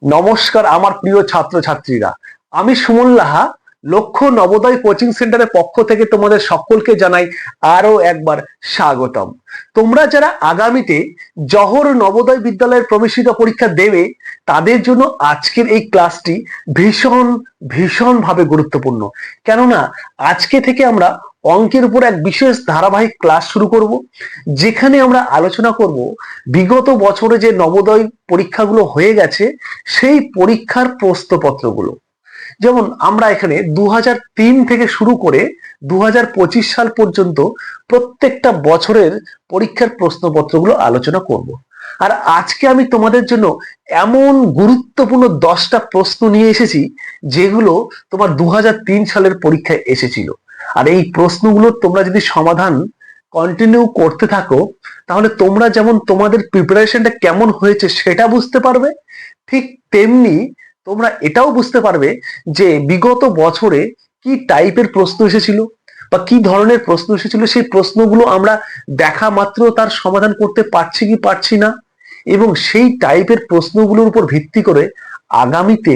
নমস্কার আমার প্রিয় ছাত্রছাত্রীরা, আমি সুমন লাহা লক্ষ্য নবোদয় কোচিং সেন্টারের পক্ষ থেকে তোমাদের সকলকে জানাই আরো একবার স্বাগতম। তোমরা যারা আগামীতে জহর নবোদয় বিদ্যালয়ের প্রবেশিকা পরীক্ষা দেবে তাদের জন্য আজকের এই ক্লাসটি ভীষণ ভীষণ ভাবে গুরুত্বপূর্ণ। কেননা আজকে থেকে আমরা অঙ্কের উপর এক বিশেষ ধারাবাহিক ক্লাস শুরু করব, যেখানে আমরা আলোচনা করব বিগত বছরে যে নবোদয় পরীক্ষাগুলো হয়ে গেছে সেই পরীক্ষার প্রশ্নপত্রগুলো। যেমন আমরা এখানে 2003 থেকে শুরু করে 2025 সাল পর্যন্ত প্রত্যেকটা বছরের পরীক্ষার প্রশ্নপত্রগুলো আলোচনা করব। আর আজকে আমি তোমাদের জন্য এমন গুরুত্বপূর্ণ 10টা প্রশ্ন নিয়ে এসেছি যেগুলো তোমার 2003 সালের পরীক্ষায় এসেছিল। আর এই প্রশ্নগুলো তোমরা যদি সমাধান কন্টিনিউ করতে থাকো তাহলে তোমরা যেমন তোমাদের প্রিপারেশনটা কেমন হয়েছে সেটা বুঝতে পারবে, ঠিক তেমনি তোমরা এটাও বুঝতে পারবে যে বিগত বছরে কি টাইপের প্রশ্ন এসেছিল বা কি ধরনের প্রশ্ন এসেছিল, সেই প্রশ্নগুলো আমরা দেখা মাত্র তার সমাধান করতে পারছি কি পারছি না, এবং সেই টাইপের প্রশ্নগুলোর উপর ভিত্তি করে আগামীতে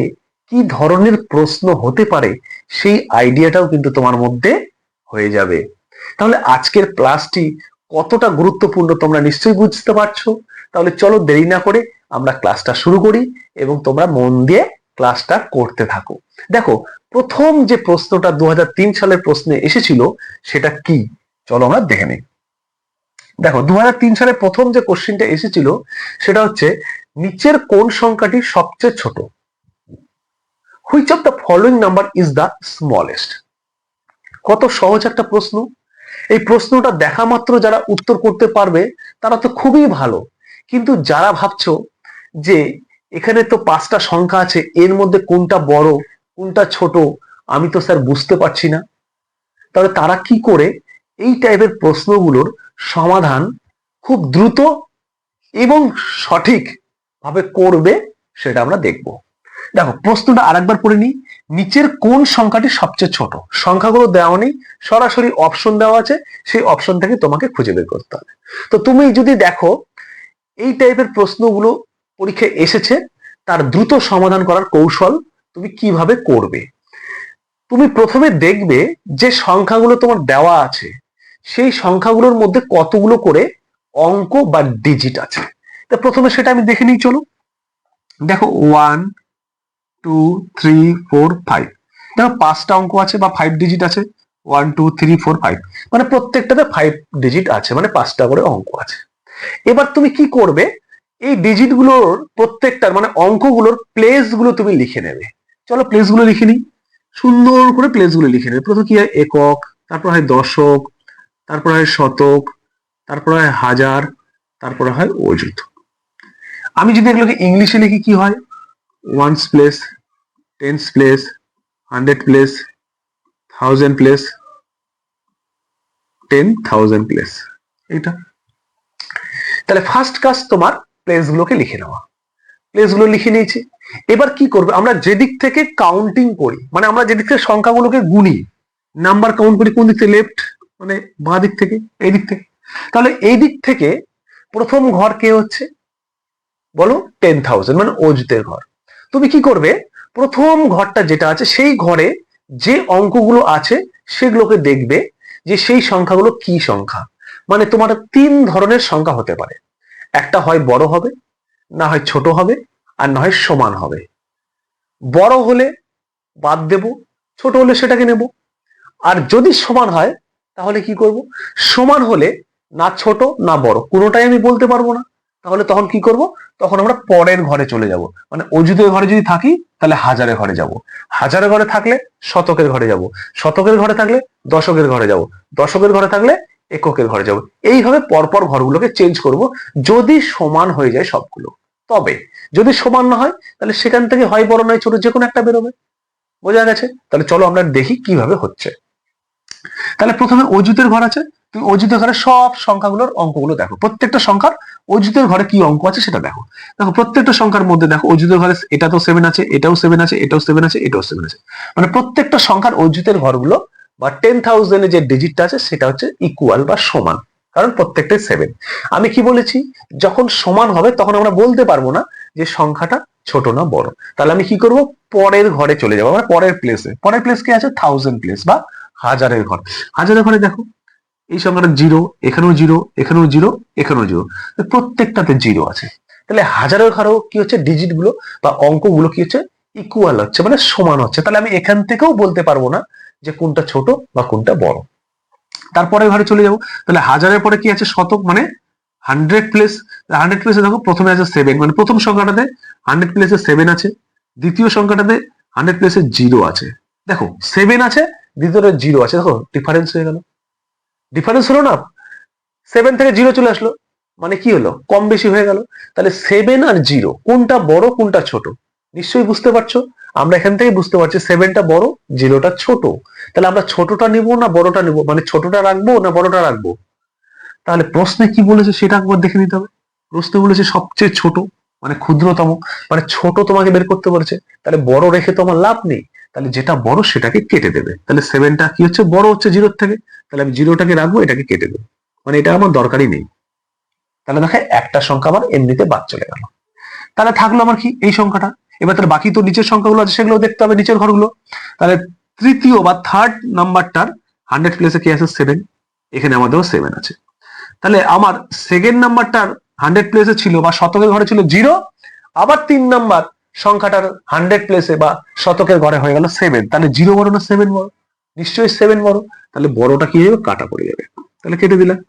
কি ধরনের প্রশ্ন হতে পারে সেই আইডিয়াটাও কিন্তু তোমার মধ্যে হয়ে যাবে। তাহলে আজকের ক্লাসটি কতটা গুরুত্বপূর্ণ তোমরা নিশ্চয়ই বুঝতে পারছো। তাহলে চলো দেরি না করে আমরা ক্লাসটা শুরু করি এবং তোমরা মন দিয়ে ক্লাসটা করতে থাকো। দেখো, প্রথম যে প্রশ্নটা 2003 সালের প্রশ্নে এসেছিল সেটা কি, চলো আমরা দেখে নিই। দেখো, 2003 সালে প্রথম যে কোশ্চেনটা এসেছিল সেটা হচ্ছে, নিচের কোন সংখ্যাটি সবচেয়ে ছোট? Which of the following number is the smallest? কত সহজ একটা প্রশ্ন। এই প্রশ্নটা দেখা মাত্র যারা উত্তর করতে পারবে তারা তো খুবই ভালো, কিন্তু যারা ভাবছো যে এখানে তো 5টা সংখ্যা আছে, এর মধ্যে কোনটা বড় কোনটা ছোট আমি তো স্যার বুঝতে পারছি না, তাহলে তারা কি করে এই টাইপের প্রশ্নগুলোর সমাধান খুব দ্রুত এবং সঠিক ভাবে করবে সেটা আমরা দেখব। দেখো, প্রশ্নটা আরেকবার পড়ে নিই। নিচের কোন সংখ্যাটি সবচেয়ে ছোট? সংখ্যাগুলো দেওয়া নেই, সরাসরি অপশন দেওয়া আছে, সেই অপশন থেকে তোমাকে খুঁজে বের করতে হবে। তো তুমি যদি দেখো এই টাইপের প্রশ্নগুলো পরীক্ষায় এসেছে, তার দ্রুত সমাধান করার কৌশল তুমি কিভাবে করবে। তুমি প্রথমে দেখবে যে সংখ্যাগুলো তোমার দেওয়া আছে সেই সংখ্যাগুলোর মধ্যে কতগুলো করে অঙ্ক বা ডিজিট আছে। তো প্রথমে সেটা আমি দেখে নিই, চলো। দেখো, 1 2 3 4 5, দেখো 5টা অঙ্ক আছে বা 5 ডিজিট আছে। 1 2 3 4 5, মানে প্রত্যেকটাতে 5 ডিজিট আছে, মানে 5টা করে অঙ্ক আছে। এবার তুমি কি করবে, এই ডিজিট গুলোর প্রত্যেকটার মানে অঙ্কগুলোর প্লেস গুলো তুমি লিখে নেবে। চলো প্লেস গুলো লিখে নিই, সুন্দর করে প্লেস গুলো লিখে নেবে। প্রথমে কি হয়, একক, তারপর হয় দশক, তারপর হয় শতক, তারপর হয় হাজার, তারপরে হয় অযুত। আমি যদি এগুলোকে ইংলিশে লিখি কি হয়, ones place, tens place, 100 place, 1000 place, 10,000 place. এটা তাহলে ফার্স্ট কাজ তোমার প্লেস গুলোকে লিখে নেওয়া। প্লেস গুলো লিখে নিয়েছি। এবার কি করবে, আমরা যেদিক থেকে কাউন্টিং করি, মানে আমরা যেদিক থেকে সংখ্যাগুলোকে গুনি, নাম্বার কাউন্ট করি কোন দিক থেকে, লেফট মানে বাঁ দিক থেকে, এই দিক থেকে। তাহলে এই দিক থেকে প্রথম ঘর কে হচ্ছে বলো, 10,000, মানে অযুতের ঘর। তুমি কি করবে, প্রথম ঘরটা যেটা আছে সেই ঘরে যে অঙ্কগুলো আছে সেগুলোকে দেখবে যে সেই সংখ্যাগুলো কি সংখ্যা। মানে তোমার 3 ধরনের সংখ্যা হতে পারে, একটা হয় বড় হবে, না হয় ছোট হবে, আর না হয় সমান হবে। বড় হলে বাদ দেব, ছোট হলে সেটাকে নেব। আর যদি সমান হয় তাহলে কি করব, সমান হলে না ছোট না বড় কোনোটাই আমি বলতে পারবো না, তাহলে তখন কি করব, তখন আমরা পরের ঘরে চলে যাব। মানে অযুতের ঘরে যদি থাকি তাহলে হাজারের ঘরে যাব, হাজারের ঘরে থাকলে শতকের ঘরে যাব, শতকের ঘরে থাকলে দশকের ঘরে যাব, দশকের ঘরে থাকলে এককের ঘরে যাব। এইভাবে পরপর ঘরগুলোকে চেঞ্জ করব যদি সমান হয়ে যায় সবগুলো। তবে যদি সমান না হয় তাহলে সেখান থেকে হয় বড় নয় ছোট, যে কোনো একটা বেরোবে। বোঝা গেছে? তাহলে চলো আমরা দেখি কিভাবে হচ্ছে। তাহলে প্রথমে অযুতের ঘর আছে, তুমি অযুতের ঘরে সব সংখ্যাগুলোর অঙ্কগুলো দেখো, প্রত্যেকটা সংখ্যার অযুতের ঘরে কি অঙ্ক আছে সেটা দেখো। দেখো প্রত্যেকটা সংখ্যার মধ্যে দেখো অযুতের ঘরে এটা তো 7 আছে, এটাও 7 আছে, এটাও 7 আছে, এটাও 7 আছে, মানে প্রত্যেকটা সংখ্যার অযুতের ঘরগুলো বা 10,000 এর যে ডিজিটটা আছে সেটা হচ্ছে ইকুয়াল বা সমান, কারণ প্রত্যেকটাই 7। আমি কি বলেছি, যখন সমান হবে তখন আমরা বলতে পারবো না যে সংখ্যাটা ছোট না বড়। তাহলে আমি কি করব, পরের ঘরে চলে যাবো, মানে পরের প্লেসে। পরের প্লেস কি আছে, 1000 প্লেস বা হাজারের ঘর। হাজারের ঘরে দেখো এই সংখ্যাটা জিরো, এখানেও জিরো, এখানেও জিরো, এখানেও জিরো, প্রত্যেকটাতে জিরো আছে। তাহলে হাজারের ঘরেও কি হচ্ছে, ডিজিট গুলো বা অঙ্কগুলো কি হচ্ছে, ইকুয়াল হচ্ছে, মানে সমান হচ্ছে। তাহলে আমি এখান থেকেও বলতে পারবো না যে কোনটা ছোট বা কোনটা বড়। তারপরে ঘরে চলে যাবো, তাহলে হাজারের পরে কি আছে, শতক, মানে 100 প্লেস। 100 প্লেসে দেখো প্রথমে আছে 7, মানে প্রথম সংখ্যাটাতে 100 প্লেসে 7 আছে, দ্বিতীয় সংখ্যাটাতে 100 প্লেসে 0 আছে। দেখো 7 আছে, দ্বিতীয়টা 0 আছে, দেখো ডিফারেন্স হয়ে গেল। ডিফারেন্স হলো না, 7 থেকে 0 চলে আসলো, মানে কি হলো, কম বেশি হয়ে গেল। তাহলে 7 আর 0 কোনটা বড় কোনটা ছোট, নিশ্চয়ই বুঝতে পারছো। আমরা এখান থেকে বুঝতে পারছি 7টা বড়, 0টা ছোট। তাহলে আমরা ছোটটা নিব না বড়টা নিব, মানে ছোটটা রাখবো না বড়টা রাখবো। তাহলে প্রশ্নে কি বলেছে সেটা একবার দেখে নিতে হবে। প্রশ্নে বলেছে সবচেয়ে ছোট, মানে ক্ষুদ্রতম, মানে ছোট তোমাকে বের করতে বলেছে। তাহলে বড় রেখে তো আমার লাভ নেই, তাহলে যেটা বড় সেটাকে কেটে দেবে। তাহলে 7টা কি হচ্ছে, বড় হচ্ছে 0 থেকে, তাহলে আমি 0টাকে রাখবো, এটাকে কেটে দেবো, মানে এটা আমার দরকারই নেই। তাহলে দেখে একটা সংখ্যা আমার এমনিতে বাদ চলে গেল। তাহলে থাকলো আমার কি, এই সংখ্যাটা। এবার তাহলে বাকি তো নিচের সংখ্যাগুলো আছে, সেগুলো দেখতে হবে, নিচের ঘরগুলো। তাহলে তৃতীয় বা থার্ড নাম্বারটার 100 প্লেসে কি আছে, 7, এখানে আমাদেরও 7 আছে। তাহলে আমার সেকেন্ড নাম্বারটার 100 প্লেসে ছিল বা শতকের ঘরে ছিল 0, আবার 3 নাম্বার সংখ্যাটার 100 প্লেসে বা শতকের ঘরে হয়ে গেল 7। তাহলে 0 বড় না 7 বড়, নিশ্চয়ই 7 বড়। তাহলে বড়টা কি যাবে, কাটা পড়ে যাবে, তাহলে কেটে দিলাম।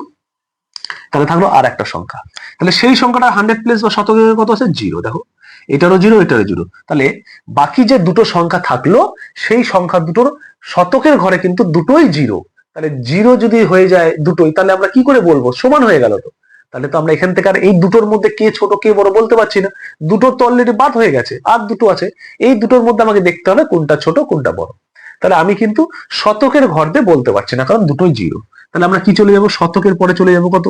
তাহলে থাকলো আর একটা সংখ্যা। তাহলে সেই সংখ্যাটা 100 প্লেস বা শতকের কত আছে, 0। দেখো এটারও 0, এটারও 0। তাহলে বাকি যে দুটো সংখ্যা থাকলো, সেই সংখ্যা দুটোর শতকের ঘরে কিন্তু দুটোই 0। তাহলে 0 যদি হয়ে যায় দুটোই, তাহলে আমরা কি করে বলবো, সমান হয়ে গেল তো। তাহলে তো আমরা এখান থেকে আর এই দুটোর মধ্যে কে ছোট কে বড় বলতে পারছি না, দুটো তো অলরেডি বাদ হয়ে গেছে, আর দুটো আছে। এই দুটোর মধ্যে আমাকে দেখতে হবে কোনটা ছোট কোনটা বড়। তাহলে আমি কিন্তু শতকের ঘর দিয়ে বলতে পারছি না, কারণ দুটোই 0। তাহলে আমরা কি চলে যাব, শতকের পরে চলে যাব কত,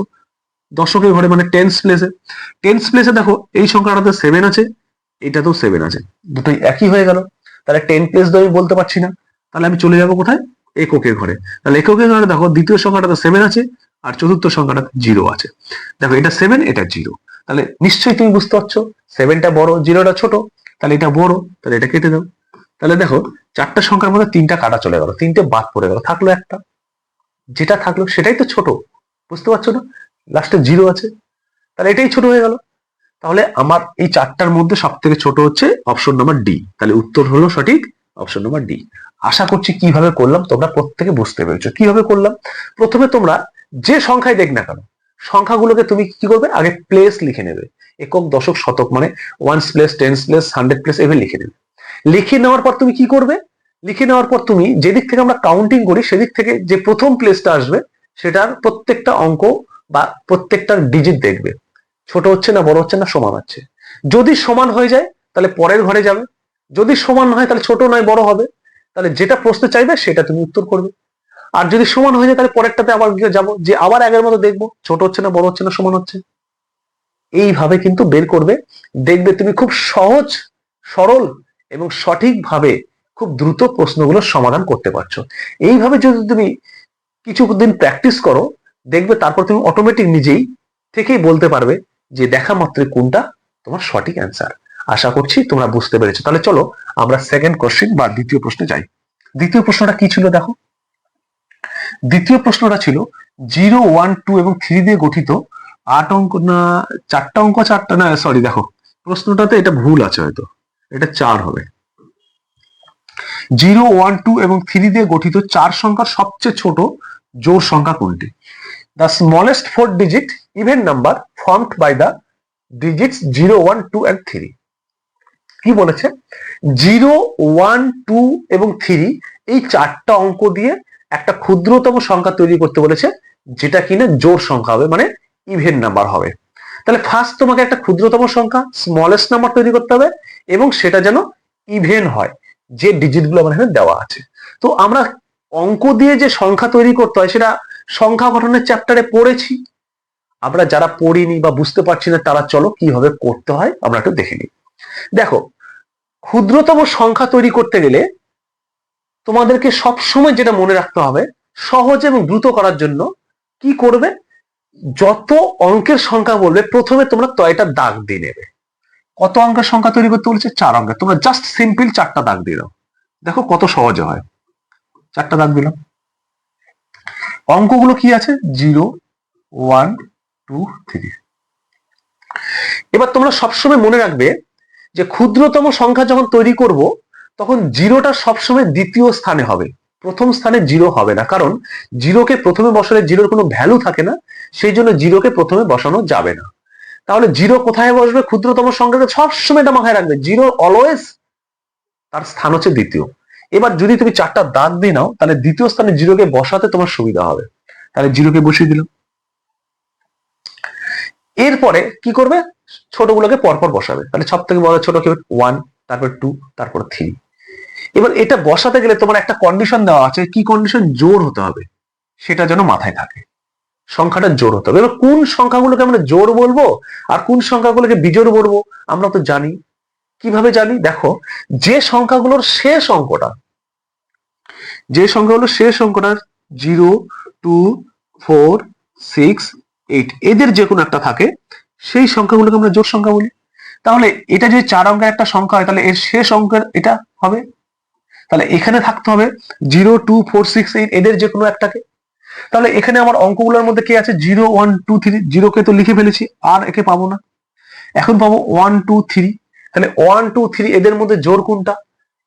দশকের ঘরে, মানে টেন্স প্লেসে। টেন্স প্লেসে দেখো এই সংখ্যাটাতে 7 আছে, এটাতেও 7 আছে, দুটোই একই হয়ে গেল। তাহলে 10 প্লেস তো আমি বলতে পারছি না, তাহলে আমি চলে যাব কোথায়, এককের ঘরে। তাহলে এককের ঘরে দেখো দ্বিতীয় সংখ্যাটাতে 7 আছে, আর চতুর্থ সংখ্যাটাতে 0 আছে। দেখো এটা 7, এটা 0। তাহলে নিশ্চয়ই তুমি বুঝতে পারছো 7টা বড়, 0টা ছোট। তাহলে এটা বড়, তাহলে এটা কেটে দাও। তাহলে দেখো চারটা সংখ্যার মধ্যে 3টা কাটা চলে গেল, 3টে বাদ পড়ে গেল, থাকলো একটা। যেটা থাকলো সেটাই তো ছোট, বুঝতে পারছো না, লাস্টে 0 আছে, তাহলে এটাই ছোট হয়ে গেল। তাহলে আমার এই চারটার মধ্যে সব থেকে ছোট হচ্ছে অপশন নাম্বার ডি। তাহলে উত্তর হলো সঠিক অপশন নাম্বার ডি। আশা করছি কিভাবে করলাম তোমরা প্রত্যেকে বুঝতে পেরেছো। কিভাবে করলাম, প্রথমে তোমরা যে সংখ্যায় দেখ না কেন, সংখ্যাগুলোকে তুমি কি করবে, আগে প্লেস লিখে নেবে, একক দশক শতক, মানে ones place, tens place, 100 place, এভাবে লিখে নেবে। লিখে নেওয়ার পর তুমি কি করবে, লিখে নেওয়ার পর তুমি যেদিক থেকে আমরা কাউন্টিং করি সেদিক থেকে যে প্রথম প্লেসটা আসবে সেটার প্রত্যেকটা অঙ্ক বা প্রত্যেকটার ডিজিট দেখবে, ছোট হচ্ছে না বড় হচ্ছে না সমান হচ্ছে। যদি সমান হয়ে যায় তাহলে পরের ঘরে যাবে, যদি সমান হয় তাহলে ছোট নয় বড় হবে। তাহলে যেটা প্রশ্নে চাইবে সেটা তুমি উত্তর করবে। আর যদি সমান হয়ে যায় তাহলে পরেরটাতে আবার গিয়ে যাবো, যে আবার আগের মতো দেখবো ছোট হচ্ছে না বড় হচ্ছে না সমান হচ্ছে। এইভাবে কিন্তু বের করবে, দেখবে তুমি খুব সহজ সরল এবং সঠিকভাবে খুব দ্রুত প্রশ্নগুলোর সমাধান করতে পারছো। এইভাবে যদি তুমি কিছুদিন প্র্যাকটিস করো, দেখবে তারপর তুমি অটোমেটিক নিজেই থেকেই বলতে পারবে যে দেখা মাত্রই কোনটা তোমার সঠিক অ্যান্সার। আশা করছি তোমরা বুঝতে পেরেছো। তাহলে চলো আমরা সেকেন্ড কোশ্চেন বা দ্বিতীয় প্রশ্নে যাই। দ্বিতীয় প্রশ্নটা কি ছিল দেখো, দ্বিতীয় প্রশ্নটা ছিল 0, 1, 2 এবং 3 দিয়ে গঠিত 8 অঙ্ক না 4টা অঙ্ক, 4টা না, সরি দেখো প্রশ্নটাতে এটা ভুল আছে, হয়তো এটা 4 হবে। 0, 1, 2 এবং 3 দিয়ে গঠিত 4 সংখ্যার সবচেয়ে ছোট জোড় সংখ্যা কোনটি? The smallest 4 digit even number formed by the digits 0, 1, 2 and 3. কি বলেছে, 0, 1, 2 এবং 3 এই চারটা অঙ্ক দিয়ে একটা ক্ষুদ্রতম সংখ্যা তৈরি করতে বলেছে, যেটা কিনা জোড় সংখ্যা হবে, মানে ইভেন নাম্বার হবে। তাহলে ফার্স্ট তোমাকে একটা ক্ষুদ্রতম সংখ্যা স্মলেস্ট নাম্বার তৈরি করতে হবে, এবং সেটা যেন ইভেন হয়, যে ডিজিট গুলো আমার এখানে দেওয়া আছে। তো আমরা অঙ্ক দিয়ে যে সংখ্যা তৈরি করতে হয় সেটা সংখ্যা গঠনের চ্যাপ্টারে পড়েছি। আমরা যারা পড়িনি বা বুঝতে পারছি না তারা চলো কিভাবে করতে হয় আমরা একটু দেখে নিই। দেখো, ক্ষুদ্রতম সংখ্যা তৈরি করতে গেলে তোমাদেরকে সবসময় যেটা মনে রাখতে হবে, সহজ এবং দ্রুত করার জন্য কি করবে, যত অঙ্কের সংখ্যা বলবে প্রথমে তোমরা তয়টা দাগ দিয়ে নেবে। কত অঙ্কের সংখ্যা তৈরি করতে বলেছে? 4 অঙ্কের। তোমরা জাস্ট সিম্পল 4টা দাগ দিয়ে দাও, দেখো কত সহজে হয়। 4টা দাগ দিলাম। অঙ্কগুলো কি আছে? 0, 1, 2, 3। এবার তোমরা সবসময় মনে রাখবে যে ক্ষুদ্রতম সংখ্যা যখন তৈরি করব তখন জিরোটা সবসময় দ্বিতীয় স্থানে হবে, প্রথম স্থানে জিরো হবে না। কারণ জিরোকে প্রথমে বসালে জিরোর কোনো ভ্যালু থাকে না, সেই জন্য জিরোকে প্রথমে বসানো যাবে না। তাহলে জিরো কোথায় বসবে? ক্ষুদ্রতম সংখ্যাকে সবসময় এটা মাথায় রাখবে, জিরো অলওয়েজ তার স্থান হচ্ছে দ্বিতীয়। এবার যদি তুমি 4টা দাগ দিয়ে নাও তাহলে দ্বিতীয় স্থানে জিরোকে বসাতে তোমার সুবিধা হবে। তাহলে জিরোকে বসিয়ে দিলাম। এরপরে কি করবে? ছোটগুলোকে পরপর বসাবে। তাহলে সব থেকে বড় ছোট কি? 1, তারপর 2, তারপর 3। এবার এটা বসাতে গেলে তোমার একটা কন্ডিশন দেওয়া আছে। কি কন্ডিশন? জোড় হতে হবে, সেটা যেন মাথায় থাকে। সংখ্যাটা জোড় হতে হবে। এবার কোন সংখ্যাগুলোকে আমরা জোড় বলবো আর কোন সংখ্যাগুলোকে বিজোড় বলবো আমরা তো জানি। কিভাবে জানি? দেখো, যে সংখ্যাগুলোর শেষ অঙ্কটা 0, 2, 4, 6, 8 এদের যে কোনো একটা থাকে, সেই সংখ্যাগুলোকে আমরা জোড় সংখ্যা বলি। তাহলে এটা যদি 4 অঙ্কের একটা সংখ্যা হয় তাহলে এর শেষ অঙ্কের এটা হবে। তাহলে এখানে থাকতে হবে 0, 2, 4, 6, 8 এদের যে কোনো একটাকে। তাহলে এখানে আমার অঙ্কগুলোর মধ্যে কি আছে? 0, 1, 2, 3। জিরোকে তো লিখে ফেলেছি, আর একে পাবো না। এখন পাবো 1, 2, 3। তাহলে 1, 2, 3 এদের মধ্যে জোড় কোনটা?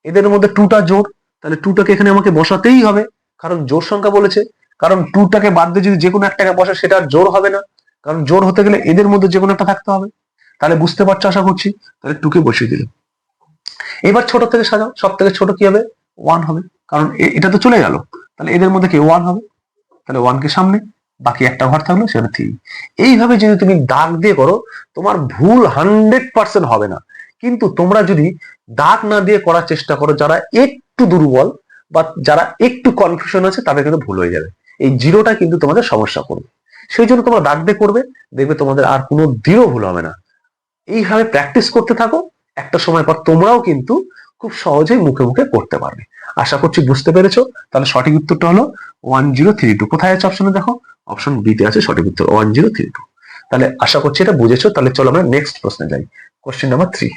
এদের মধ্যে 2টা জোড়। তাহলে 2টাকে এখানে আমাকে বসাতেই হবে, কারণ জোড় সংখ্যা বলেছে। কারণ 2টাকে বাদ দিয়ে যদি যে কোনো একটাকে বসে সেটা আর জোড় হবে না, কারণ জোড় হতে গেলে এদের মধ্যে যে কোনো একটা থাকতে হবে। তাহলে বুঝতে পারছো আশা করছি। তাহলে 2কে বসিয়ে দিলাম। এবার ছোট থেকে সাজাও, সব থেকে ছোট কি হবে? 1 হবে, কারণ এটা তো চলে গেল। তাহলে এদের মধ্যে কি 1 হবে? তাহলে 1কে সামনে, বাকি একটা ঘর থাকলো সেটা 3। এইভাবে যদি তুমি দাগ দিয়ে করো তোমার ভুল 100% হবে না। কিন্তু তোমরা যদি দাগ না দিয়ে করার চেষ্টা করো, যারা একটু দুর্বল বা যারা একটু কনফিউশন আছে তাদের কিন্তু ভুল হয়ে যাবে। এই জিরোটা কিন্তু তোমাদের সমস্যা করবে। সেই জন্য তোমরা দাগ দিয়ে করবে, দেখবে তোমাদের আর কোনো দিনও ভুল হবে না। এইভাবে প্র্যাকটিস করতে থাকো, একটা সময় পর তোমরাও কিন্তু খুব সহজেই মুখে মুখে করতে পারবে। আশা করছি বুঝতে পেরেছো। তাহলে সঠিক উত্তরটা হলো 1032। কোথায় আছে অপশনে? দেখো, অপশন বি তে আছে সঠিক উত্তর 1032। তাহলে আশা করছি এটা বুঝেছো। তাহলে চলো আমরা নেক্সট প্রশ্নে যাই। Question number 3।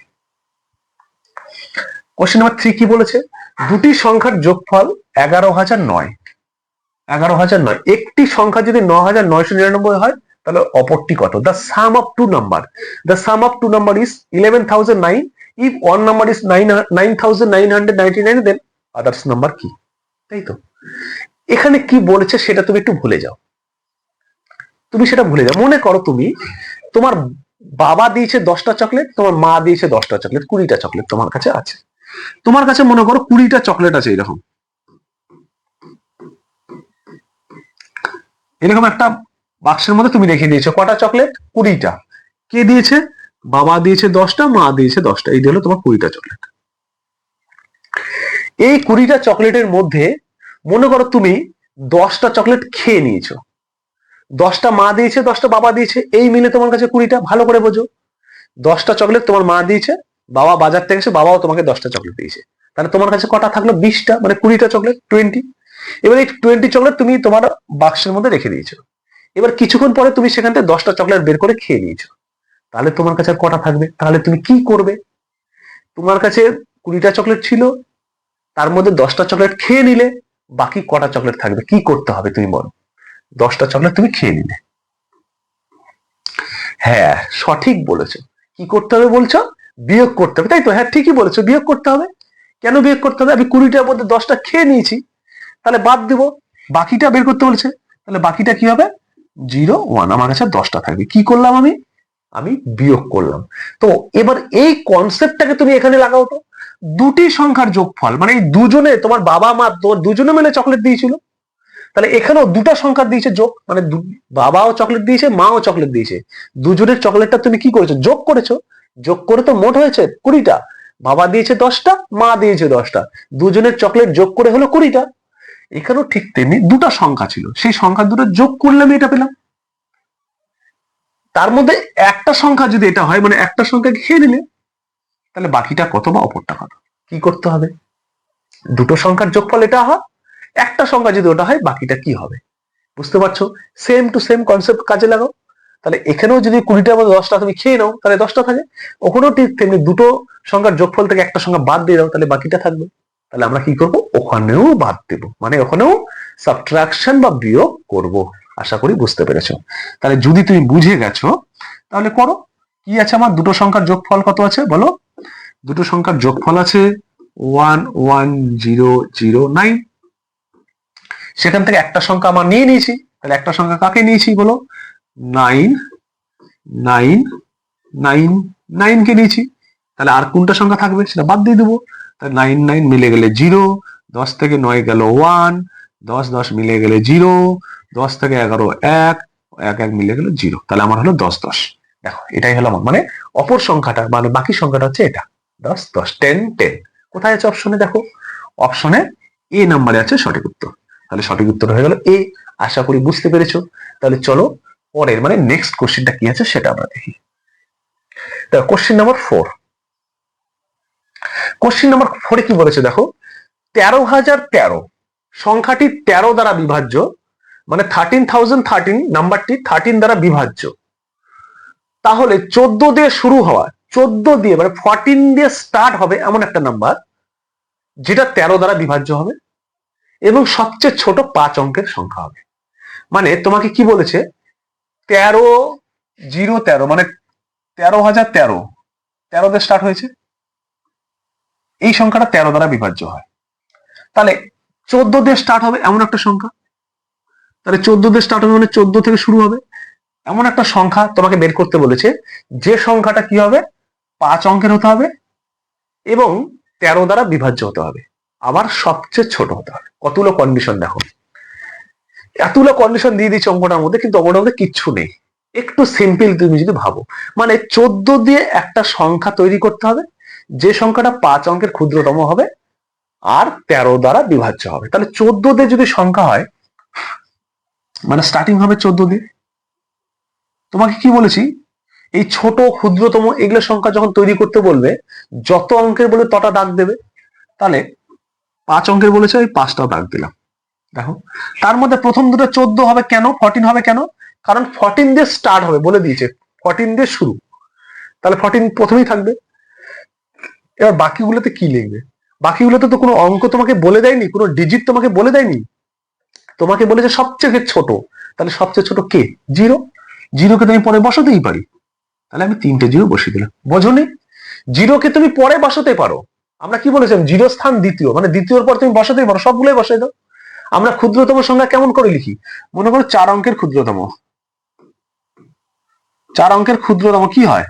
কোশ্চেন নাম্বার 3 কি বলেছে? দুটি সংখ্যার যোগফল 11,009। 11,009। একটি সংখ্যা যদি 9,999 হয় তাহলে অপরটি কত? The sum of two number, the sum of two number is 11,009। If one number is 9,999 then others number কি? তাই তো। এখানে কি বলেছে সেটা তুমি একটু ভুলে যাও। তুমি সেটা ভুলে যাও। মনে করো তুমি, তোমার বাবা দিয়েছে 10টা চকলেট, তোমার মা দিয়েছে 10টা চকলেট, 20টা চকলেট তোমার কাছে আছে। তোমার কাছে মনে করো 20টা চকলেট আছে। এরকম এরকম একটা বাক্সের মধ্যে তুমি রেখে দিয়েছো কটা চকলেট? 20টা। কে দিয়েছে? বাবা দিয়েছে 10টা, মা দিয়েছে 10টা। এই হলো তোমার 20টা চকলেট। এই 20টা চকলেটের মধ্যে মনে করো তুমি 10টা চকলেট খেয়ে নিয়েছো। 10টা মা দিয়েছে, 10টা বাবা দিয়েছে, এই মিলে তোমার কাছে 20টা। ভালো করে বোঝো, 10টা চকলেট তোমার মা দিয়েছে, বাবা বাজার থেকে এসে বাবাও তোমাকে 10টা চকলেট দিয়েছে। তাহলে তোমার কাছে কটা থাকলো? 20টা, মানে 20টা চকলেট, 20। এবার এই 20 চকলেট তুমি তোমার বাক্সের মধ্যে রেখে দিয়েছো। এবার কিছুক্ষণ পরে তুমি সেখান থেকে 10টা চকলেট বের করে খেয়ে নিয়েছো। তাহলে তোমার কাছে কটা থাকবে? তাহলে তুমি কি করবে? তোমার কাছে 20টা চকলেট ছিল, তার মধ্যে 10টা চকলেট খেয়ে নিলে, বাকি কটা চকলেট থাকবে? কি করতে হবে তুমি বলো? 10টা চকলেট তুমি খেয়ে নিলে। হ্যাঁ, সঠিক বলেছো। কি করতে হবে বলছো? বিয়োগ করতে হবে, তাই তো? হ্যাঁ, ঠিকই বলেছো, বিয়োগ করতে হবে। কেন বিয়োগ করতে হবে? আমি 20টার মধ্যে 10টা খেয়ে নিয়েছি, তাহলে বাদ দিব, বাকিটা বের করতে বলেছে। তাহলে বাকিটা কি হবে? 0, 1। আমার কাছে 10টা থাকবে। কি করলাম আমি? আমি বিয়োগ করলাম। তো এবার এই কনসেপ্টটাকে তুমি এখানে লাগাও তো। দুটি সংখ্যার যোগফল, মানে এই দুজনে, তোমার বাবা মা তোমার দুজনে মিলে চকলেট দিয়েছিল, তাহলে এখানেও দুটা সংখ্যা দিয়েছে যোগ, মানে বাবাও চকলেট দিয়েছে, মাও চকলেট দিয়েছে। দুজনের চকলেটটা তুমি কি করেছো? যোগ করেছো। যোগ করে তো মোট হয়েছে 20টা। বাবা দিয়েছে 10টা, মা দিয়েছে 10টা, দুজনের চকলেট যোগ করে হলো 20টা। এখানেও ঠিক তেমনি দুটা সংখ্যা ছিল, সেই সংখ্যা দুটো যোগ করলে আমি এটা পেলাম। তার মধ্যে একটা সংখ্যা যদি এটা হয়, মানে একটা সংখ্যা খেয়ে নিলে, তাহলে বাকিটা কত বা অপরটা কত? কি করতে হবে? দুটো সংখ্যার যোগফল এটা হয়, একটা সংখ্যা যদি ওটা হয় বাকিটা কি হবে? বুঝতে পারছো? সেম টু সেম কনসেপ্ট কাজে লাগাও। তাহলে এখানেও যদি 20টার মধ্যে 10টা তুমি খেয়ে নাও তাহলে 10টা থাকে, ওখানেও ঠিক তেমনি দুটো সংখ্যার যোগফল থেকে একটা সংখ্যা বাদ দিয়ে দাও তাহলে বাকিটা থাকবে। তাহলে আমরা কি করব, ওখানেও বাদ দেব, মানে ওখানেও সাবট্রাকশন বা বিয়োগ করব। আশা করি বুঝতে পেরেছো। তাহলে যদি তুমি বুঝে গেছো তাহলে করো। কি আছে আমার, দুটো সংখ্যার যোগফল কত আছে বলো? দুটো সংখ্যার যোগফল আছে 11009। সেখান থেকে একটা সংখ্যা আমার নিয়ে নিয়েছি, তাহলে একটা সংখ্যা কাকে নিয়েছি বলো? 9 কে নিয়েছি। তাহলে আর কোনটা সংখ্যা থাকবে সেটা বাদ দিয়ে দেবো। তাহলে 9 মিলে গেলে 0, 10 থেকে 9 গেল 1, 10 মিলে গেলে 0, 10 থেকে 11 1, 1 মিলে গেল 0। তাহলে আমার হলো 10। দেখো এটাই হলো আমার, মানে অপর সংখ্যাটা মানে বাকি সংখ্যাটা হচ্ছে এটা 10 10। কোথায় আছে অপশনে? দেখো অপশনে এ নাম্বারে আছে সঠিক উত্তর। তাহলে সঠিক উত্তর হয়ে গেল এ। আশা করি বুঝতে পেরেছো। তাহলে চলো পরের মানে নেক্সট কোশ্চেনটা কি আছে সেটা আমরা দেখি। দেখো কোশ্চেন নাম্বার 4। কোশ্চেন নাম্বার 4 কি বলেছে দেখো, 13,013 সংখ্যাটি 13 দ্বারা বিভাজ্য, মানে 13,013 নাম্বারটি 13 দ্বারা বিভাজ্য। তাহলে 14 দিয়ে শুরু হওয়া, 14 দিয়ে মানে 14 দিয়ে স্টার্ট হবে এমন একটা নাম্বার যেটা 13 দ্বারা বিভাজ্য হবে এবং সবচেয়ে ছোট 5 অঙ্কের সংখ্যা হবে। মানে তোমাকে কি বলেছে, 13,013 মানে 13,013 13 দিয়ে স্টার্ট হয়েছে, এই সংখ্যাটা 13 দ্বারা বিভাজ্য হয়। তাহলে 14 দিয়ে স্টার্ট হবে এমন একটা সংখ্যা, তাহলে 14 দিয়ে স্টার্ট হবে মানে 14 থেকে শুরু হবে এমন একটা সংখ্যা তোমাকে বের করতে বলেছে, যে সংখ্যাটা কি হবে 5 অঙ্কের হতে হবে এবং 13 দ্বারা বিভাজ্য হতে হবে, আবার সবচেয়ে ছোট হতে হবে। কতগুলো কন্ডিশন দেখো, এতগুলো কন্ডিশন দিয়ে দিচ্ছে অঙ্কটার মধ্যে, কিন্তু অঙ্কটার মধ্যে কিচ্ছু নেই। একটু সিম্পল তুমি যদি ভাবো, মানে 14 দিয়ে একটা সংখ্যা তৈরি করতে হবে যে সংখ্যাটা 5 অঙ্কের ক্ষুদ্রতম হবে আর 13 দ্বারা বিভাজ্য হবে। তাহলে 14 দিয়ে যদি সংখ্যা হয় মানে স্টার্টিং হবে 14 দিয়ে। তোমাকে কি বলেছি, এই ছোট ক্ষুদ্রতম এগুলো সংখ্যা যখন তৈরি করতে বলবে যত অঙ্কের বলে তটা দাগ দেবে। তাহলে 5 অঙ্কের বলেছে ওই 5টাও দাগ দিলাম। দেখো তার মধ্যে প্রথম দুটো 14 হবে কেন, 14 হবে কেন, কারণ 14 দিয়ে স্টার্ট হবে বলে দিয়েছে, 14 দিয়ে শুরু, তাহলে 14 প্রথমেই থাকবে। এবার বাকিগুলোতে কি লিখবে, বাকিগুলোতে তো কোনো অঙ্ক তোমাকে বলে দেয়নি, কোনো ডিজিট তোমাকে বলে দেয়নি, তোমাকে বলেছে সবচেয়ে ছোট। তাহলে সবচেয়ে ছোট কে? 0। 0কে তুমি পরে বসাতেই পারি, তাহলে আমি 3টে 0 বসিয়ে দিলাম। বোঝনি? 0কে তুমি পরে বসাতে পারো, আমরা কি বলেছিলাম 0 স্থান দ্বিতীয়, মানে দ্বিতীয়র পর তুমি বসাতেই পারো, সবগুলোই বসাই দাও। আমরা ক্ষুদ্রতম সংখ্যা কেমন করে লিখি, মনে করো 4 অঙ্কের ক্ষুদ্রতম, 4 অঙ্কের ক্ষুদ্রতম কি হয়,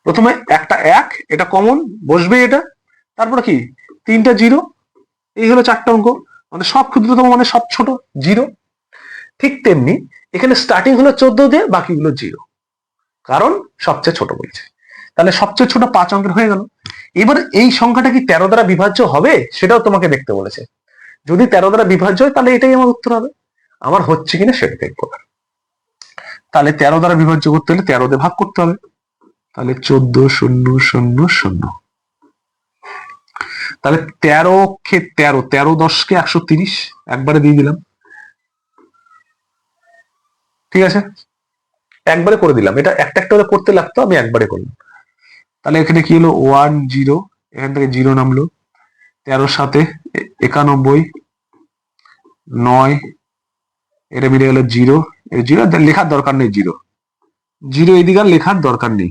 প্রথমে একটা 1 এটা কমন বসবে, এটা তারপরে কি 3টা 0, এই হলো 4টে অঙ্ক, মানে সব ক্ষুদ্রতম মানে সব ছোট 0। ঠিক তেমনি এখানে স্টার্টিং হলো 14 দিয়ে, বাকিগুলো 0, কারণ সবচেয়ে ছোট বলছে। তাহলে সবচেয়ে ছোট 5 অঙ্কের হয়ে গেল। এবার এই সংখ্যাটা কি 13 দ্বারা বিভাজ্য হবে সেটাও তোমাকে দেখতে বলেছে। যদি 13 দ্বারা বিভাজ্য হয় তাহলে এটাই আমার উত্তর হবে, আমার হচ্ছে কিনা সেটা দেখবো। তাহলে 13 দ্বারা বিভাজ্য করতে হলে 13 দিয়ে ভাগ করতে হবে, তাহলে 14,000,000। তাহলে 13 কে 13, 13 10 কে 130 একবারে দিয়ে দিলাম, ঠিক আছে একবারে করে দিলাম। এটা একটা একটা করে করতে লাগতো, আমি একবারে করলাম। তাহলে এখানে কি হলো 10, এখান থেকে 0 নামলো, 13 সাথে 91, 9 এটা মিলে গেল 0, 0 লেখার দরকার নেই, 0 0 এদিকে আর লেখার দরকার নেই।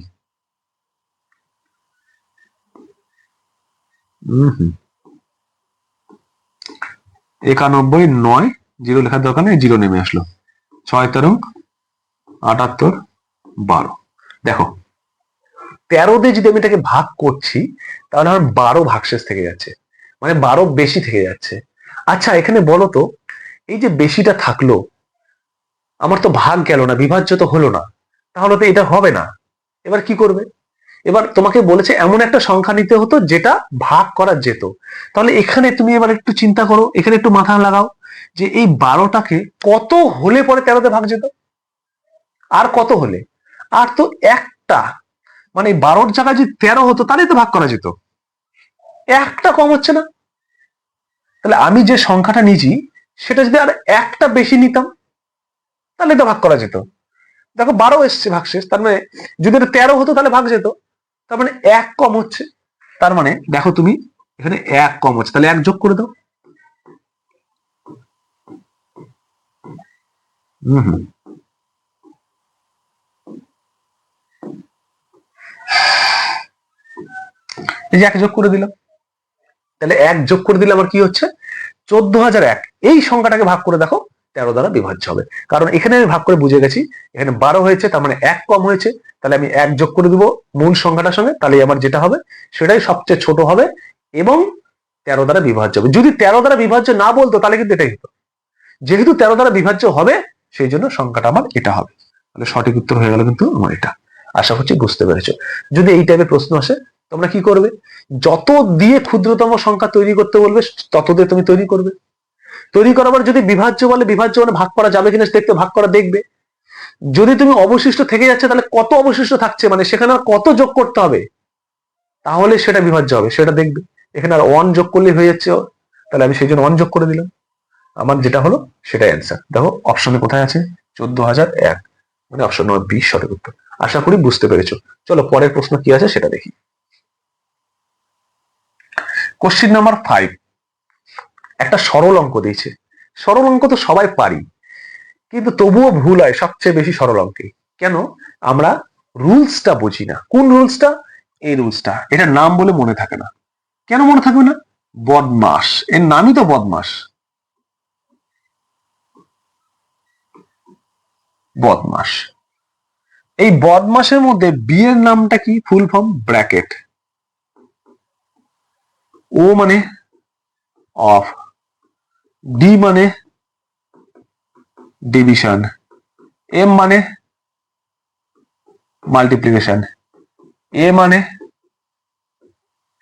91, 9 0 লেখার দরকার নেই, 0 নেমে আসলো। 6 13 78 12। দেখো 13 দিয়ে যদি আমি এটাকে ভাগ করছি তাহলে আমার 12 ভাগশেষ থেকে যাচ্ছে, মানে 12 বেশি থেকে যাচ্ছে। আচ্ছা এখানে বলো তো, এই যে বেশিটা থাকলো আমার তো ভাগ গেল না, বিভাজ্য তো হলো না, তাহলে তো এটা হবে না। এবার কি করবে, এবার তোমাকে বলেছে এমন একটা সংখ্যা নিতে হতো যেটা ভাগ করা যেত। তাহলে এখানে তুমি এবার একটু চিন্তা করো, এখানে একটু মাথা লাগাও যে এই 12টাকে কত হলে পরে 13তে ভাগ যেত, আর কত হলে, আর তো একটা, মানে 12র জায়গায় যদি 13 হতো তাহলে তো ভাগ করা যেত, একটা কম হচ্ছে না। তাহলে আমি যে সংখ্যাটা নিয়েছি সেটা যদি আর একটা বেশি নিতাম তাহলে তো ভাগ করা যেত। দেখো 12 এসছে ভাগশেষ, তার মানে যদি এটা 13 হতো তাহলে ভাগ যেত। তার মানে 1 কম হচ্ছে, তার মানে দেখো তুমি এখানে 1 কম হচ্ছে, তাহলে 1 যোগ করে দাও। এই যে 1 যোগ করে দিলাম, তাহলে 1 যোগ করে দিলে আবার কি হচ্ছে 14,001। এই সংখ্যাটাকে ভাগ করে দেখো 13 দ্বারা বিভাজ্য হবে, কারণ এখানে আমি ভাগ করে বুঝে গেছি এখানে 12 হয়েছে, তার মানে 1 কম হয়েছে, তাহলে আমি 1 যোগ করে দিব মূল সংখ্যাটার সঙ্গে, তাহলে আমার যেটা হবে সেটাই সবচেয়ে ছোট হবে এবং 13 দ্বারা বিভাজ্য হবে। যদি 13 দ্বারা বিভাজ্য না বলতো তাহলে কিন্তু এটাই হতো, যেহেতু 13 দ্বারা বিভাজ্য হবে সেই জন্য সংখ্যাটা আমার এটা হবে। তাহলে সঠিক উত্তর হয়ে গেল কিন্তু আমার এটা। আশা করছি বুঝতে পেরেছো। যদি এই টাইপের প্রশ্ন আসে তোমরা কি করবে, যত দিয়ে ক্ষুদ্রতম সংখ্যা তৈরি করতে বলবে তত দিয়ে তুমি তৈরি করবে। তৈরি করার পর যদি বিভাজ্য বলে বিভাজ্য মানে ভাগ করা যাবে কিনা দেখতে ভাগ করা দেখবে। যদি তুমি অবশিষ্ট থেকে যাচ্ছে তাহলে কত অবশিষ্ট থাকছে, মানে সেখানে আর কত যোগ করতে হবে, তাহলে সেটা বিভাজ্য হবে সেটা দেখবে। এখানে আর 1 যোগ করলে হয়ে যাচ্ছে, তাহলে আমি সেই জন্য 1 যোগ করে দিলাম, আমার যেটা হলো সেটাই অ্যান্সার। দেখো অপশনে কোথায় আছে 14,001, মানে অপশন নম্বর 20 সঠিক উত্তর। আশা করি বুঝতে পেরেছো। চলো পরের প্রশ্ন কি আছে সেটা দেখি। কোশ্চিন নাম্বার 5, একটা সরল অঙ্ক দিয়েছে। সরল অঙ্ক তো সবাই পারি, কিন্তু তবুও ভুল হয় সবচেয়ে বেশি সরল অঙ্কে। কেন? আমরা রুলসটা বুঝি না। কোন রুলসটা? এই রুলসটা। এটার নাম বলে মনে থাকে না। কেন মনে থাকবে না? বদমাস, এর নামই তো বদমাস। বদমাস, এই বদমাসের মধ্যে বি এর নামটা কি? Full form bracket. ও মানে অফ, ডি মানে ডিভিশন, এম মানে মাল্টিপ্লিকেশন, এ মানে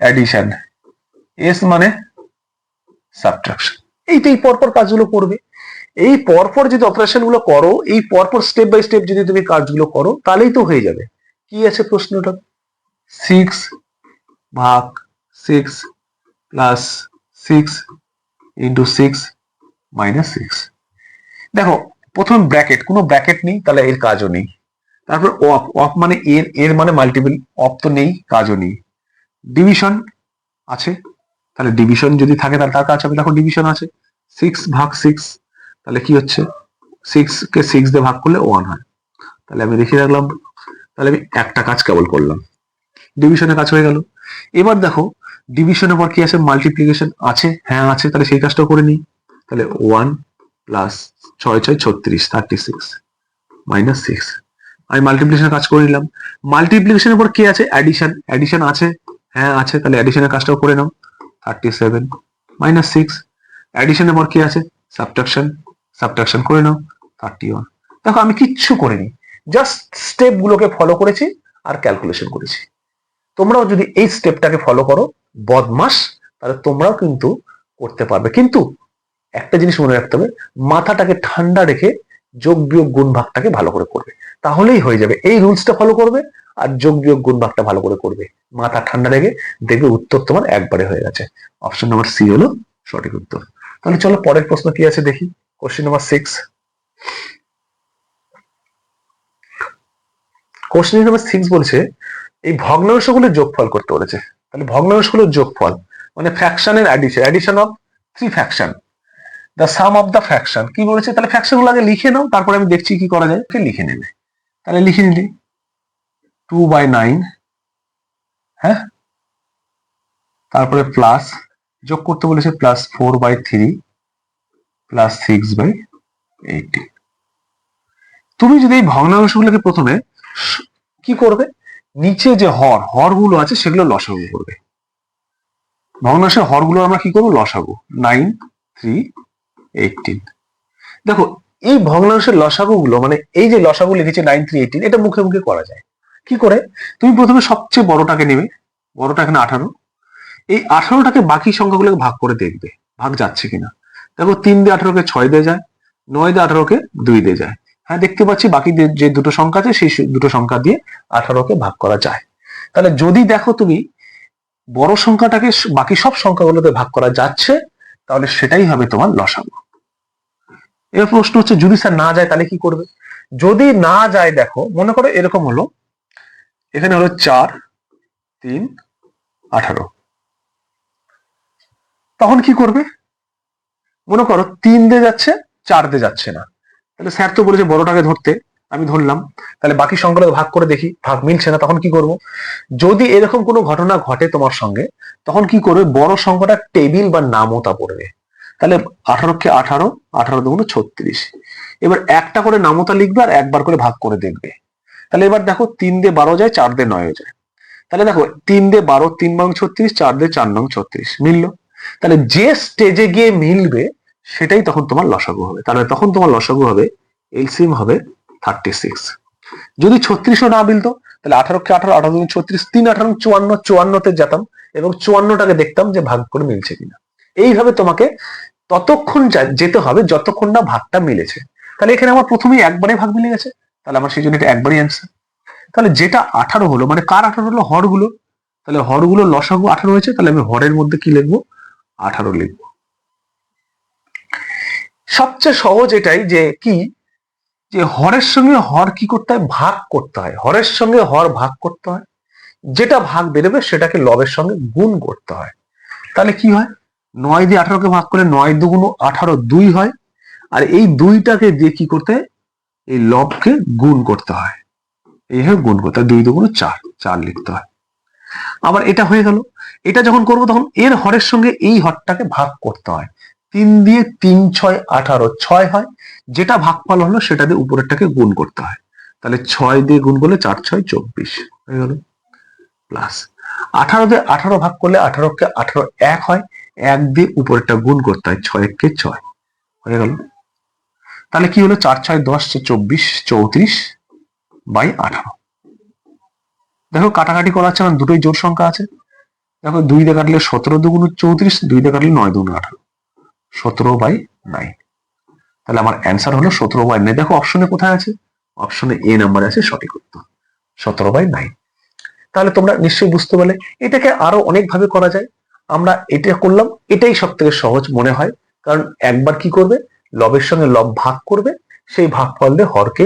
অ্যাডিশন, এস মানে সাবট্রাকশন। এই পরপর কাজগুলো করবে। এই পরপর যদি অপারেশন গুলো করো, এই পরপর স্টেপ বাই স্টেপ যদি তুমি কাজগুলো করো তাহলেই তো হয়ে যাবে। কি আছে প্রশ্নটা? 6 ভাগ 6 প্লাস 6 ইন্টু 6 মাইনাস 6। দেখো প্রথমে ব্র্যাকেট, কোনো ব্র্যাকেট নেই তাহলে এর কাজও নেই। তারপর অফ, অফ মানে এর মানে মাল্টিপল, অফ তো নেই কাজও নেই। ডিভিশন আছে, তাহলে ডিভিশন যদি থাকে তাহলে তার কাজ হবে। দেখো ডিভিশন আছে 6 ভাগ 6, তাহলে কি হচ্ছে 6 কে 6 দিয়ে ভাগ করলে 1 হয়, তাহলে আমি লিখে রাখলাম। তাহলে আমি একটা কাজ কেবল করলাম, ডিভিশনের কাজ হয়ে গেল। এবার দেখো ডিভিশনের পর কি আছে? মাল্টিপ্লিকেশন আছে, হ্যাঁ আছে, তাহলে সেই কাজটাও করে নিই। তাহলে 1 প্লাস 6 6 36 36 মাইনাস 6, আমি মাল্টিপ্লিকেশনের কাজ করে নিলাম। মাল্টিপ্লিকেশনের পর কি আছে? অ্যাডিশন, অ্যাডিশন আছে, হ্যাঁ আছে, তাহলে অ্যাডিশনের কাজটাও করে নাও। 37 মাইনাস 6, অ্যাডিশনের পর কি আছে? সাবট্রাকশন, সাবট্রাকশন করে নাও 31। দেখো আমি কিচ্ছু করিনি, জাস্ট স্টেপ গুলোকে ফলো করেছি আর ক্যালকুলেশন করেছি। তোমরাও যদি এই স্টেপটাকে ফলো করো বদমাস, তাহলে তোমরাও কিন্তু করতে পারবে। কিন্তু একটা জিনিস মনে রাখতে হবে, মাথাটাকে ঠান্ডা রেখে যোগ বিয়োগ গুণ ভাগটাকে ভালো করে করবে, তাহলেই হয়ে যাবে। এই রুলসটা ফলো করবে আর যোগ বিয়োগ গুণ ভাগটা ভালো করে করবে, মাথা ঠান্ডা রেখে দেখবে উত্তর তোমার একবারে হয়ে গেছে। অপশন নাম্বার সি হলো সঠিক উত্তর। তাহলে চলো পরের প্রশ্ন কি আছে দেখি। কোশ্চেন নাম্বার 6, কোশ্চেন নাম্বার 6 বলছে এই ভগ্নাংশগুলোর যোগফল করতে বলেছে। তাহলে ভগ্নাংশগুলোর যোগফল মানে ফ্র্যাকশনের addition, addition of 3 fraction, the sum of the fraction. কি বলেছে? তাহলে ফ্র্যাকশন গুলো আগে লিখে নাও, তারপরে আমি দেখছি কি করা যায়। লিখে নেবে, তাহলে লিখে নিলে 2/9, হ্যাঁ, তারপরে প্লাস যোগ করতে বলেছে প্লাস 4/3 প্লাস 6/80। তুমি যদি এই ভগ্নাংশগুলোকে প্রথমে কি করবে, নিচে যে হরগুলো আছে সেগুলো লসাগু করবে। ভগ্নাংশের হরগুলো আমরা কি করবো? লসাগু। 9 3 18। দেখো এই ভগ্নাংশের লসাগু গুলো, মানে এই যে লসাগু লিখেছে 9 3 18, এটা মুখে মুখে করা যায়। কি করে? তুমি প্রথমে সবচেয়ে বড়টাকে নেবে, বড়টা এখানে 18, এই 18টাকে বাকি সংখ্যাগুলোকে ভাগ করে দেখবে ভাগ যাচ্ছে কিনা। দেখো 3 দিয়ে 18কে 6 দিয়ে যায়, 9 দিয়ে 18কে 2 দিয়ে যায়। হ্যাঁ দেখতে পাচ্ছি বাকি যে দুটো সংখ্যা আছে সেই দুটো সংখ্যা দিয়ে 18কে ভাগ করা যায়। তাহলে যদি দেখো তুমি বড় সংখ্যাটাকে বাকি সব সংখ্যাগুলোতে ভাগ করা যাচ্ছে, তাহলে সেটাই হবে তোমার লসাগু। এবার প্রশ্ন হচ্ছে যদি স্যার না যায় তাহলে কি করবে? যদি না যায়, দেখো মনে করো এরকম হলো, এখানে হলো 4 3 18, তখন কি করবে? মনে করো 3 দিয়ে যাচ্ছে, 4 দিয়ে যাচ্ছে না, তাহলে স্যার তো বলেছে বড়টাকে ধরতে, আমি ধরলাম, তাহলে বাকি সংখ্যাটা ভাগ করে দেখি, ভাগ মিলছে না, তখন কি করব? যদি এরকম কোনো ঘটনা ঘটে তোমার সঙ্গে, তখন কি করবে? বড় সংখ্যাটা টেবিল বা নামতা পড়বে। তাহলে 18কে 18, 18 দুগুণ 36, এবার একটা করে নামতা লিখবে আর একবার করে ভাগ করে দেখবে। তাহলে এবার দেখো 3 দিয়ে 12 যায়, 4 দিয়ে 9 যায়, তাহলে দেখো 3 দিয়ে 12, 3 বাং 36, 4 দিয়ে 4 নং 36 মিললো। তাহলে যে স্টেজে গিয়ে মিলবে সেটাই তখন তোমার লসাগু হবে। তাহলে তখন তোমার লসাগু হবে, এলসিএম হবে 36। যদি 36ও না মিলতো, তাহলে 18কে 18, 18 দুগুণ 36, 3 18 54, 54তে যেতাম এবং 54টাকে দেখতাম যে ভাগ করে মিলছে কিনা। এইভাবে তোমাকে ততক্ষণ যেতে হবে যতক্ষণ না ভাগটা মিলেছে। তাহলে এখানে আমার প্রথমেই একবারে ভাগ মিলে গেছে, তাহলে আমার সেই জন্য এটা একবারই অ্যান্সার। তাহলে যেটা 18 হলো, মানে কার 18 হলো? হরগুলো। তাহলে হরগুলো লসাগু 18 হয়েছে, তাহলে আমি হরের মধ্যে কি লিখবো? 18 লিখবো। সবচেয়ে সহজ এটাই যে কি, যে হরের সঙ্গে হর কি করতে হয়? ভাগ করতে হয়। হরের সঙ্গে হর ভাগ করতে হয়, যেটা ভাগ বেরোবে সেটাকে লবের সঙ্গে গুণ করতে হয়। তাহলে কি হয়? 9 দিয়ে 18কে ভাগ করলে 9 দুগুণ 18, 2 হয়, আর এই 2টাকে দিয়ে কি করতে হয়? এই লবকে গুণ করতে হয়, এইভাবে গুণ করতে হয়, 2 দুগুণ 4, 4 লিখতে হয়। আবার এটা হয়ে গেল। এটা যখন করবো তখন এর হরের সঙ্গে এই হরটাকে ভাগ করতে হয়। 3 দিয়ে 3 6 18, 6 হয়, যেটা ভাগফল হলো সেটা দিয়ে উপরেরটাকে গুণ করতে হয়। তাহলে 6 দিয়ে গুণ করলে 4 6 24 হয়ে গেল, প্লাস 18 দিয়ে 18 ভাগ করলে 18কে 18 1 হয়, 1 দিয়ে উপরেরটা গুণ করতে হয়, 6 1 কে 6 হয়ে গেল। তাহলে কি হলো? 4 6 10, 24, 34 বাই 18। দেখো কাটাকাটি করা হচ্ছে, কারণ দুটোই জোড় সংখ্যা আছে। দেখো 2 দিয়ে কাটলে 17 দুগুণ 34, 2 দিয়ে কাটলে 9 দুগুণ 18, 17/9। তাহলে আমার অ্যান্সার হলো 17/9। দেখো অপশনে কোথায় আছে? অপশনে এ নাম্বারে আছে সঠিক উত্তর, 17/9। তাহলে তোমরা নিশ্চয়ই বুঝতে পারলে। এটাকে আরো অনেক ভাবে করা যায়, আমরা এটা করলাম, এটাই সব থেকে সহজ মনে হয়। কারণ একবার কি করবে? লবের সঙ্গে লব ভাগ করবে, সেই ভাগফল দিয়ে হরকে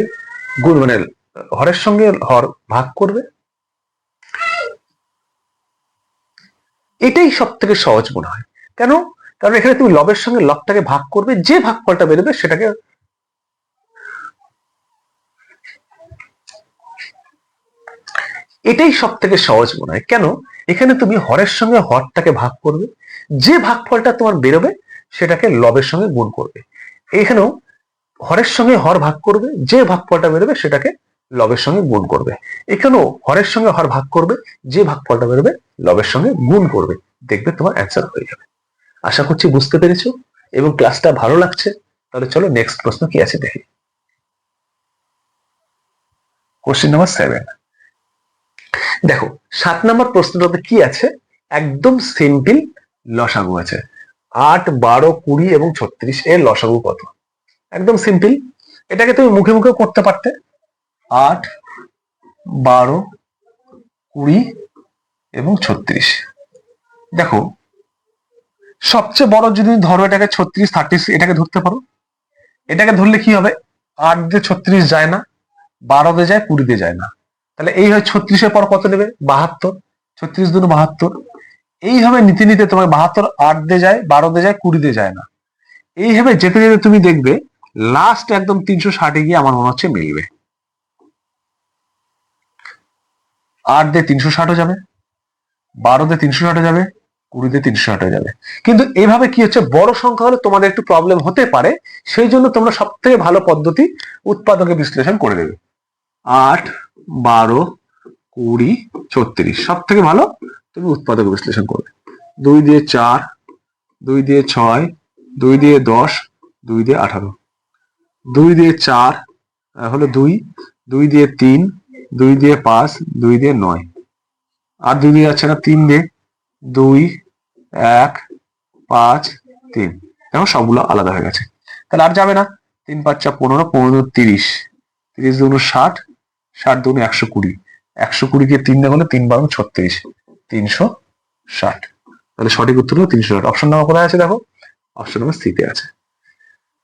গুণ, মানে হরের সঙ্গে হর ভাগ করবে, এটাই সব থেকে সহজ মনে হয়। কেন? কারণ এখানে তুমি লবের সঙ্গে লবটাকে ভাগ করবে, যে ভাগফলটা বেরোবে সেটাকে, এটাই সব থেকে সহজ মনে হয়। কেন? এখানে তুমি হরের সঙ্গে হরটাকে ভাগ করবে, যে ভাগফলটা তোমার বেরোবে সেটাকে লবের সঙ্গে গুণ করবে। এখানেও হরের সঙ্গে হর ভাগ করবে, যে ভাগফলটা বেরোবে সেটাকে লবের সঙ্গে গুণ করবে। এখানেও হরের সঙ্গে হর ভাগ করবে, যে ভাগফলটা বেরোবে লবের সঙ্গে গুণ করবে, দেখবে তোমার অ্যান্সার হয়ে যাবে। আশা করছি বুঝতে পেরেছো এবং ক্লাসটা ভালো লাগছে। তাহলে চলো নেক্সট প্রশ্ন কি আছে দেখি। Question number 7। দেখো 7 নম্বর প্রশ্নটাতে কি আছে? একদম সিম্পল লসাগু আছে। 8 12 20 এবং 36 এর লসাগু কত? একদম সিম্পল। এটাকে তুমি মুখে মুখে করতে পারতে। 8 12 20 এবং 36। দেখো সবচেয়ে বড় যদি ধরো এটাকে 36 36, এটাকে ধরতে পারো। এটাকে ধরলে কি হবে? 8 দিয়ে 36 যায় না, 12 দিয়ে যায়, 20 দিয়ে যায় না, তাহলে এই হয় 36-এর পর কত নেবে? 72, 36 দুগুণ 72। এইভাবে নিতে নিতে তোমার 72 8 দিয়ে যায়, 12 দিয়ে যায়, 20 দিয়ে যায় না, এইভাবে যেতে যেতে তুমি দেখবে লাস্ট একদম 360-এ গিয়ে আমার মনে হচ্ছে মিলবে। 8 দিয়ে 360 যাবে, 12 দিয়ে 360 যাবে, 20 দিয়ে 360 যাবে। কিন্তু এইভাবে কি হচ্ছে, বড় সংখ্যা হলে তোমাদের একটু প্রবলেম হতে পারে, সেই জন্য তোমরা সব থেকে ভালো পদ্ধতি উৎপাদকে বিশ্লেষণ করে দেবে। 8 12 20 36 সব থেকে ভালো তুমি উৎপাদক বিশ্লেষণ করবে। 2 দিয়ে 4, 2 দিয়ে 6, 2 দিয়ে 10, 2 দিয়ে 18, 2 দিয়ে 4 হলো 2, 2 দিয়ে 3, 2 দিয়ে 5, 2 দিয়ে 9, আর 2 দিয়ে যাচ্ছে না, 3 দিয়ে 2 1 5 3। দেখো সবগুলো আলাদা হয়ে গেছে, তাহলে আর যাবে না। 3 5 15, 15 30, 30 দুগুণ 60, 60 দুগুণ 120, 120 কে 3 দিয়ে গেলে 3 12 36, 360। তাহলে সঠিক উত্তর হলো 360। অপশন নাম্বার কোথায় আছে? দেখো অপশন নাম্বার সি তে আছে।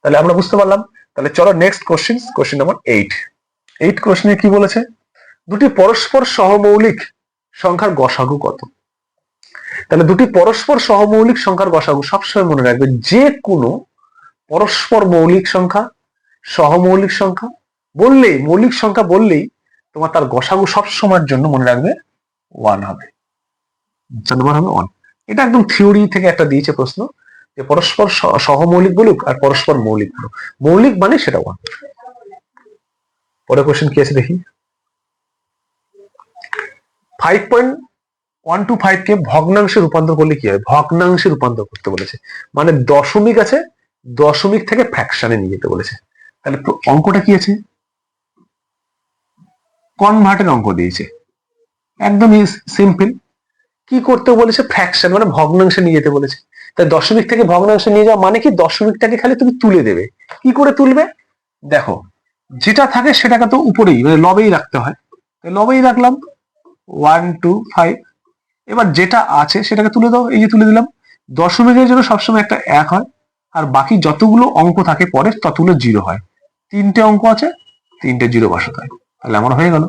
তাহলে আমরা বুঝতে পারলাম। তাহলে চলো নেক্সট কোশ্চেন নাম্বার 8 কোশ্চেনে কি বলেছে, দুটি পরস্পর সহমৌলিক সংখ্যার গসাগু কত। তাহলে দুটি পরস্পর সহমৌলিক সংখ্যার গসাগু সবসময় মনে রাখবে, যে কোনো পরস্পর মৌলিক সংখ্যা, সহমৌলিক সংখ্যা বললেই, মৌলিক সংখ্যা বললেই তোমার তার গসাগু সবসময়ের জন্য মনে রাখবে 1 হবে, নাম্বার হবে 1। এটা একদম থিওরি থেকে একটা দিয়েছে প্রশ্ন, যে পরস্পর সহমৌলিক বলুক আর পরস্পর মৌলিক বলুক, মৌলিক মানে সেটা 1। পরের কোশ্চেন কি আছে দেখি। 5.125 কে ভগ্নাংশে রূপান্তর করলে কি হয়। ভগ্নাংশে রূপান্তর করতে বলেছে, মানে দশমিক আছে, দশমিক থেকে ফ্র্যাকশনে নিয়ে যেতে বলেছে। তাহলে অঙ্কটা কি আছে, কনভার্টের অঙ্ক দিয়েছে, একদম সিম্পল। কি করতে বলেছে, ফ্র্যাকশন মানে ভগ্নাংশে নিয়ে যেতে বলেছে। তাই দশমিক থেকে ভগ্নাংশে নিয়ে যাওয়া মানে কি, দশমিকটাকে খালি তুমি তুলে দেবে। কি করে তুলবে, দেখো যেটা থাকে সেটাকে তো উপরেই মানে লবেই রাখতে হয়, লবেই রাখলাম 1 2 5। এবার যেটা আছে সেটাকে তুলে দাও, এই যে তুলে দিলাম। দশমিকের জন্য সবসময় একটা 1 হয়, আর বাকি যতগুলো অঙ্ক থাকে পরে ততগুলো 0 হয়। 3টে অঙ্ক আছে, 3টে 0 বসাতে হয়। তাহলে আমার হয়ে গেল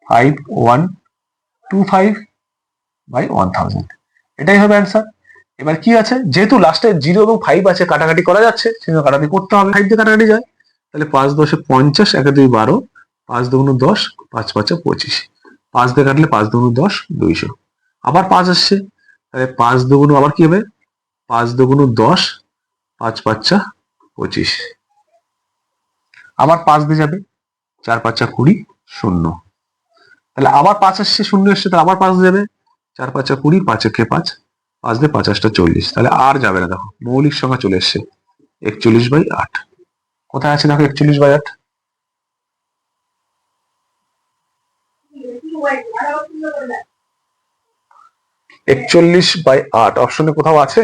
5125 বাই 1000, এটাই হবে অ্যান্সার। এবার কি আছে, যেহেতু লাস্টে 0 এবং 5 আছে, কাটাকাটি করা যাচ্ছে, সেজন্য কাটাকাটি করতে হবে। 5 দিয়ে কাটাকাটি যায়, তাহলে 5 10 50, 1 2 12, 5 2 10, 5 5 25, 5 দিয়ে কাটলে 5 2 10 200। আবার 5 আসছে, তাহলে 5 2 আবার কি হবে, 5 2 10, 5 5 25, আবার 5 দিয়ে যাবে, 4 5 20 0। তাহলে আবার 5 আসছে, 0 আসছে, তাহলে আবার 5 দিয়ে যাবে, 4 5 20, 5 1 5, 5 দিয়ে 5 8 40। তাহলে আর যাবে না, দেখো মৌলিক সংখ্যা চলে এসছে 41/8। কোথায় আছে দেখো 41/8, একচল্লিশ বাই 8 অপশনে কোথাও আছে।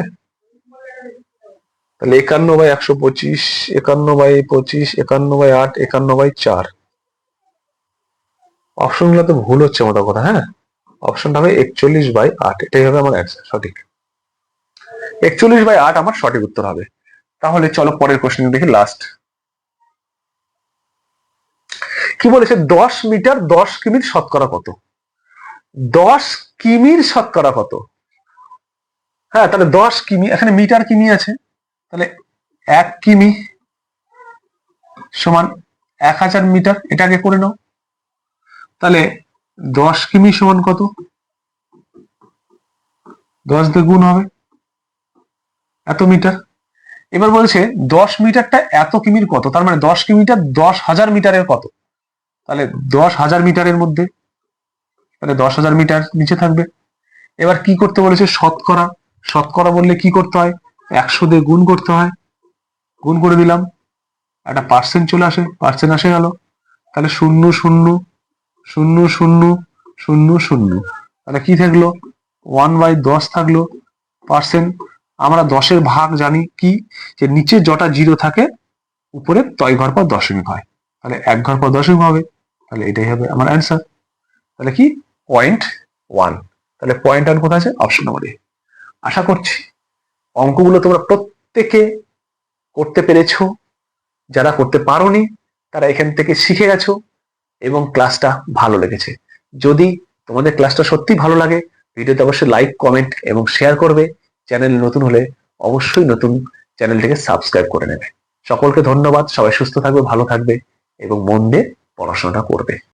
তাহলে 51/125, 51/25, 51/8, 51/4। অপশন গুলো তো ভুল হচ্ছে মোটা কথা। হ্যাঁ, অপশনটা হবে 41/8, এটাই হবে আমার অ্যান্সার, সঠিক। 41/8 আমার সঠিক উত্তর হবে। তাহলে চলো পরের কোশ্চেন দেখি, লাস্ট। কি বলেছে, 10 মিটার 10 কিমির শতকরা কত। 10 কিমির শতকরা কত। হ্যাঁ, তাহলে 10 কিমি, এখানে মিটার কিমি আছে, তাহলে 1 কিমি সমান 1000 মিটার, এটাকে করে নাও। তাহলে 10 কিমি সমান কত, 10 দিয়ে গুণ হবে, এত মিটার। এবার বলছে 10 মিটারটা এত কিমির কত, তার মানে 10 কিমিটা 10,000 মিটারের কত। তাহলে 10,000 মিটারের মধ্যে, তাহলে 10,000 মিটার নিচে থাকবে। এবার কি করতে বলেছে, শতকরা। শতকরা বললে কি করতে হয়, 100 দিয়ে গুণ করতে হয়, গুণ করে দিলাম, একটা পার্সেন্ট চলে আসে, পার্সেন্ট আসে গেল। তাহলে 0 0 0 0 0 0, তাহলে কি থাকলো 1/10 থাকলো পার্সেন্ট। আমরা 10-এর ভাগ জানি কি, যে নিচে যটা 0 থাকে উপরে তয় ঘর পর দশমিক হয়, তাহলে 1 ঘর পর দশমিক হবে। তাহলে এটাই হবে আমার অ্যান্সার। তাহলে কি 0.1। তাহলে 0.1 কোথায় আছে, অপশন নম্বর এ। আশা করছি অঙ্কগুলো তোমরা প্রত্যেকে করতে পেরেছো, যারা করতে পারোনি তারা এখান থেকে শিখে গেছো এবং ক্লাসটা ভালো লেগেছে। যদি তোমাদের ক্লাসটা সত্যি ভালো লাগে, ভিডিওতে অবশ্যই লাইক কমেন্ট এবং শেয়ার করবে। চ্যানেল নতুন হলে অবশ্যই নতুন চ্যানেলটিকে সাবস্ক্রাইব করে নেবে। সকলকে ধন্যবাদ, সবাই সুস্থ থাকবে, ভালো থাকবে এবং মন দিয়ে পড়াশোনাটা করবে।